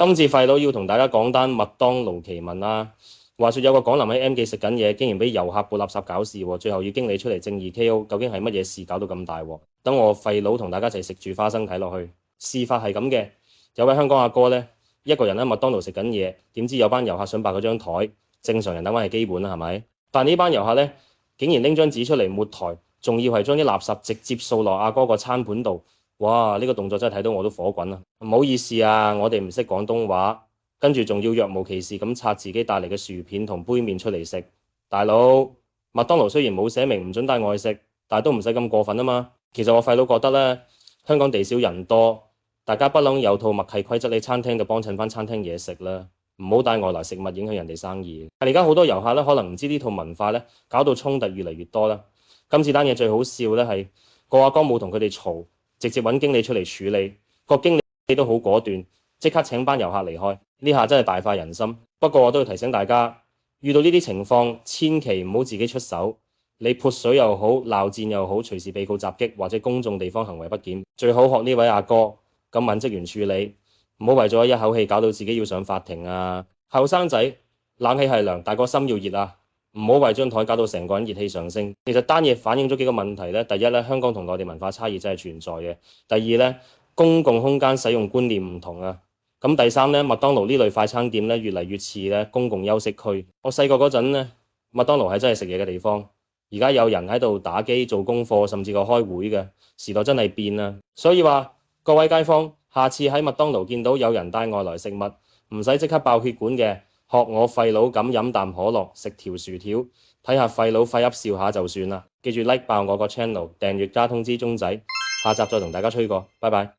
今次廢佬要同大家講單麥當勞奇聞啦。話說有個港男喺 M 記食緊嘢，竟然俾遊客潑垃圾搞事，最後要經理出嚟正義 KO，究竟係乜嘢事搞到咁大鑊？等我廢佬同大家一齊食住花生睇落去。事發係咁嘅，有位香港阿哥呢，一個人喺麥當勞食緊嘢，點知有班遊客想霸嗰張台，正常人等位係基本啦，係咪？但呢班遊客呢，竟然拎張紙出嚟抹台，仲要係將啲垃圾直接掃落阿哥個餐盤度。哇！呢個動作真係睇到我都火滾啊！唔好意思啊，我哋唔識廣東話，跟住仲要若無其事咁拆自己帶嚟嘅薯片同杯麵出嚟食。大佬，麥當勞雖然冇寫明唔准帶外食，但係都唔使咁過分啊嘛。其實我廢佬覺得呢，香港地少人多，大家不嬲有套默契規則，你餐廳就幫襯翻餐廳嘢食啦，唔好帶外來食物影響人哋生意。但係而家好多遊客呢，可能唔知呢套文化呢，搞到衝突越嚟越多啦。今次單嘢最好笑呢係個阿哥冇同佢哋嘈，直接揾經理出嚟處理，個經理都好果斷，即刻請班遊客離開。呢下真係大快人心。不過我都要提醒大家，遇到呢啲情況，千祈唔好自己出手。你潑水又好，鬧戰又好，隨時被告襲擊或者公眾地方行為不檢，最好學呢位阿哥咁問職員處理，唔好為咗一口氣搞到自己要上法庭啊！後生仔冷氣係涼，但個心要熱啊！唔好為張台搞到成個人熱氣上升。其實單嘢反映咗幾個問題咧。第一咧，香港同內地文化差異真係存在嘅。第二咧，公共空間使用觀念唔同啊。咁第三咧，麥當勞呢類快餐店咧越嚟越似咧公共休息區。我細個嗰陣咧，麥當勞係真係食嘢嘅地方。而家有人喺度打機做功課，甚至個開會嘅時代真係變啦。所以話各位街坊，下次喺麥當勞見到有人帶外來食物，唔使即刻爆血管嘅。學我廢佬咁飲啖可樂，食條薯條，睇下廢佬廢噏笑下就算啦。記住 like 爆我個 channel，訂閱加通知鐘仔，下集再同大家吹過，拜拜。